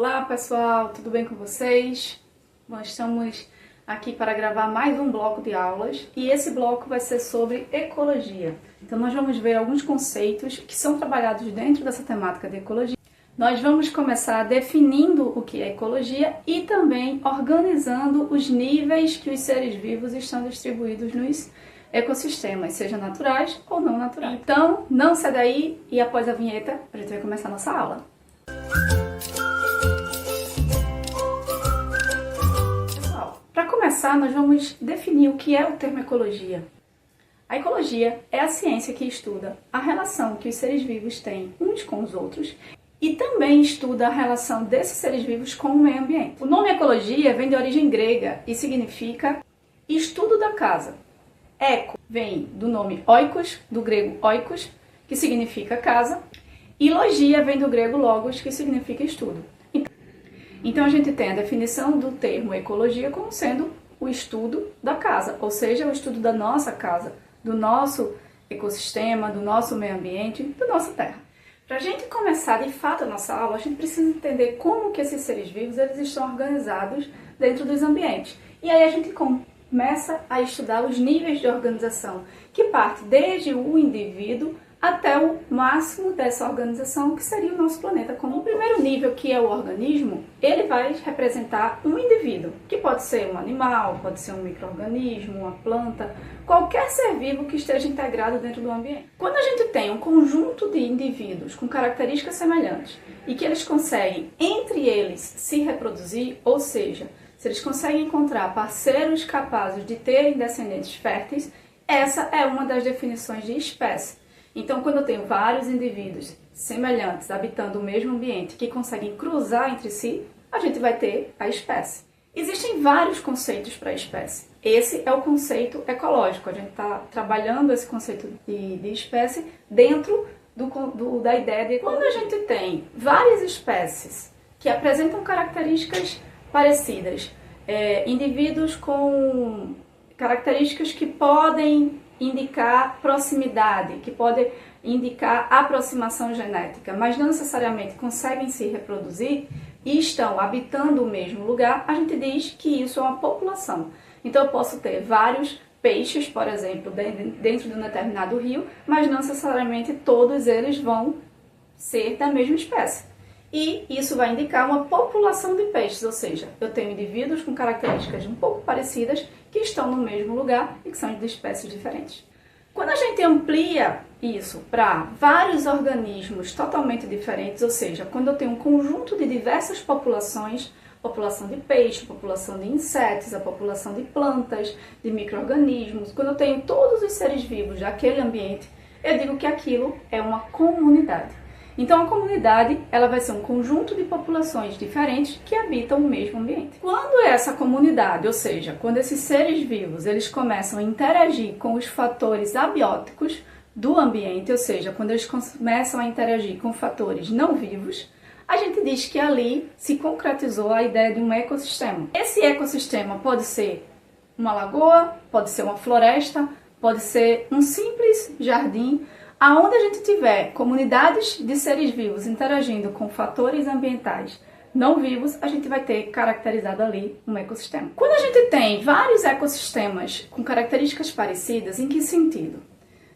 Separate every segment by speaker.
Speaker 1: Olá pessoal, tudo bem com vocês? Nós estamos aqui para gravar mais um bloco de aulas e esse bloco vai ser sobre ecologia. Então nós vamos ver alguns conceitos que são trabalhados dentro dessa temática de ecologia. Nós vamos começar definindo o que é ecologia e também organizando os níveis que os seres vivos estão distribuídos nos ecossistemas, sejam naturais ou não naturais. Então não sai daí e após a vinheta a gente vai começar a nossa aula. Para começar, nós vamos definir o que é o termo ecologia. A ecologia é a ciência que estuda a relação que os seres vivos têm uns com os outros e também estuda a relação desses seres vivos com o meio ambiente. O nome ecologia vem de origem grega e significa estudo da casa. Eco vem do nome oikos, do grego oikos, que significa casa, e logia vem do grego logos, que significa estudo. Então a gente tem a definição do termo ecologia como sendo o estudo da casa, ou seja, o estudo da nossa casa, do nosso ecossistema, do nosso meio ambiente, da nossa terra. Para a gente começar de fato a nossa aula, a gente precisa entender como que esses seres vivos eles estão organizados dentro dos ambientes. E aí a gente começa a estudar os níveis de organização, que parte desde o indivíduo até o máximo dessa organização, que seria o nosso planeta. Como o primeiro nível, que é o organismo, ele vai representar um indivíduo, que pode ser um animal, pode ser um micro-organismo, uma planta, qualquer ser vivo que esteja integrado dentro do ambiente. Quando a gente tem um conjunto de indivíduos com características semelhantes e que eles conseguem, entre eles, se reproduzir, ou seja, se eles conseguem encontrar parceiros capazes de terem descendentes férteis, essa é uma das definições de espécie. Então, quando eu tenho vários indivíduos semelhantes habitando o mesmo ambiente que conseguem cruzar entre si, a gente vai ter a espécie. Existem vários conceitos para a espécie. Esse é o conceito ecológico. A gente está trabalhando esse conceito de espécie dentro da ideia de quando a gente tem várias espécies que apresentam características parecidas, indivíduos com características que podem indicar proximidade, que pode indicar aproximação genética, mas não necessariamente conseguem se reproduzir e estão habitando o mesmo lugar, a gente diz que isso é uma população. Então eu posso ter vários peixes, por exemplo, dentro de um determinado rio, mas não necessariamente todos eles vão ser da mesma espécie. E isso vai indicar uma população de peixes, ou seja, eu tenho indivíduos com características um pouco parecidas que estão no mesmo lugar e que são de espécies diferentes. Quando a gente amplia isso para vários organismos totalmente diferentes, ou seja, quando eu tenho um conjunto de diversas populações, população de peixe, população de insetos, a população de plantas, de micro-organismos, quando eu tenho todos os seres vivos daquele ambiente, eu digo que aquilo é uma comunidade. Então a comunidade ela vai ser um conjunto de populações diferentes que habitam o mesmo ambiente. Quando essa comunidade, ou seja, quando esses seres vivos eles começam a interagir com os fatores abióticos do ambiente, ou seja, quando eles começam a interagir com fatores não vivos, a gente diz que ali se concretizou a ideia de um ecossistema. Esse ecossistema pode ser uma lagoa, pode ser uma floresta, pode ser um simples jardim, aonde a gente tiver comunidades de seres vivos interagindo com fatores ambientais não vivos, a gente vai ter caracterizado ali um ecossistema. Quando a gente tem vários ecossistemas com características parecidas, em que sentido?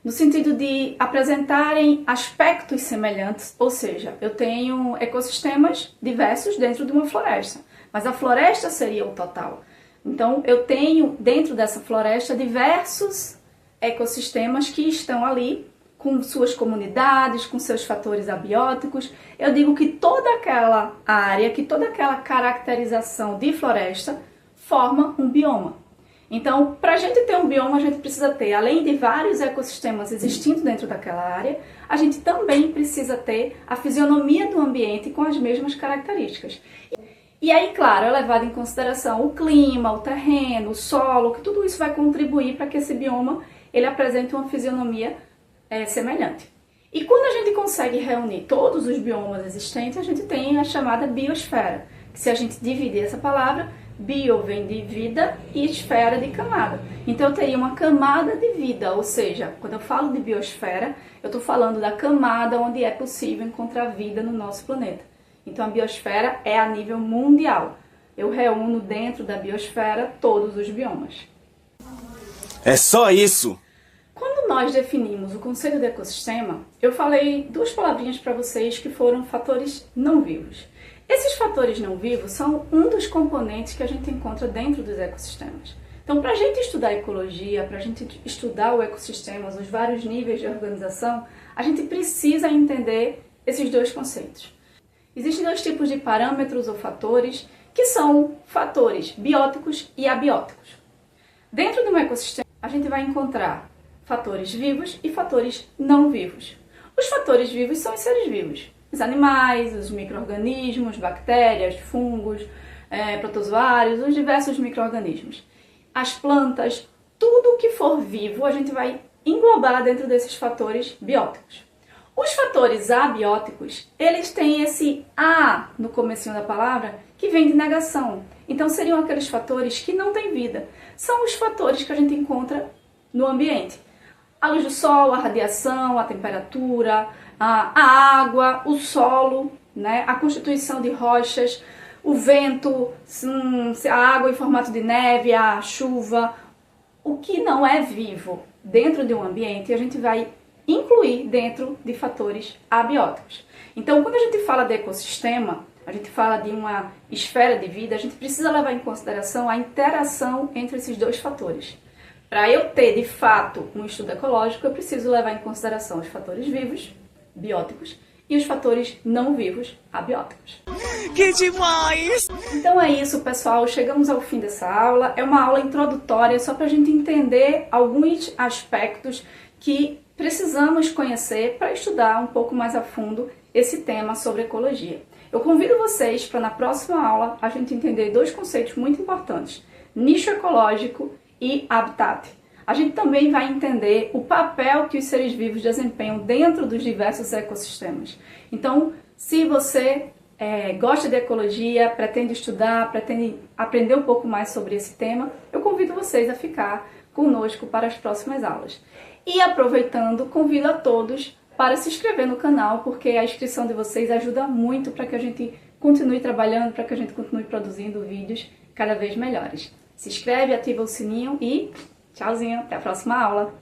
Speaker 1: No sentido de apresentarem aspectos semelhantes, ou seja, eu tenho ecossistemas diversos dentro de uma floresta, mas a floresta seria o total. Então eu tenho dentro dessa floresta diversos ecossistemas que estão ali com suas comunidades, com seus fatores abióticos. Eu digo que toda aquela área, que toda aquela caracterização de floresta forma um bioma. Então, para a gente ter um bioma, a gente precisa ter, além de vários ecossistemas existindo dentro daquela área, a gente também precisa ter a fisionomia do ambiente com as mesmas características. E aí, claro, é levado em consideração o clima, o terreno, o solo, que tudo isso vai contribuir para que esse bioma ele apresente uma fisionomia semelhante. E quando a gente consegue reunir todos os biomas existentes, a gente tem a chamada biosfera, que se a gente dividir essa palavra, bio vem de vida e esfera de camada. Então eu teria uma camada de vida, ou seja, quando eu falo de biosfera, eu estou falando da camada onde é possível encontrar vida no nosso planeta. Então a biosfera é a nível mundial. Eu reúno dentro da biosfera todos os biomas.
Speaker 2: É só isso!
Speaker 1: Quando nós definimos o conceito de ecossistema, eu falei duas palavrinhas para vocês que foram fatores não vivos. Esses fatores não vivos são um dos componentes que a gente encontra dentro dos ecossistemas. Então, para a gente estudar a ecologia, para a gente estudar o ecossistema, os vários níveis de organização, a gente precisa entender esses dois conceitos. Existem dois tipos de parâmetros ou fatores, que são fatores bióticos e abióticos. Dentro de um ecossistema, a gente vai encontrar fatores vivos e fatores não vivos. Os fatores vivos são os seres vivos. Os animais, os micro-organismos, bactérias, fungos, protozoários, os diversos micro-organismos. As plantas, tudo que for vivo, a gente vai englobar dentro desses fatores bióticos. Os fatores abióticos, eles têm esse A no comecinho da palavra, que vem de negação. Então, seriam aqueles fatores que não têm vida. São os fatores que a gente encontra no ambiente. A luz do sol, a radiação, a temperatura, a água, o solo, né? A constituição de rochas, o vento, a água em formato de neve, a chuva. O que não é vivo dentro de um ambiente, a gente vai incluir dentro de fatores abióticos. Então, quando a gente fala de ecossistema, a gente fala de uma esfera de vida, a gente precisa levar em consideração a interação entre esses dois fatores. Para eu ter, de fato, um estudo ecológico, eu preciso levar em consideração os fatores vivos, bióticos, e os fatores não vivos, abióticos.
Speaker 2: Que demais!
Speaker 1: Então é isso, pessoal. Chegamos ao fim dessa aula. É uma aula introdutória só para a gente entender alguns aspectos que precisamos conhecer para estudar um pouco mais a fundo esse tema sobre ecologia. Eu convido vocês para na próxima aula a gente entender dois conceitos muito importantes: nicho ecológico e habitat. A gente também vai entender o papel que os seres vivos desempenham dentro dos diversos ecossistemas. Então, se você gosta de ecologia, pretende estudar, pretende aprender um pouco mais sobre esse tema, eu convido vocês a ficar conosco para as próximas aulas. E aproveitando, convido a todos para se inscrever no canal, porque a inscrição de vocês ajuda muito para que a gente continue trabalhando, para que a gente continue produzindo vídeos cada vez melhores. Se inscreve, ativa o sininho e tchauzinho, até a próxima aula!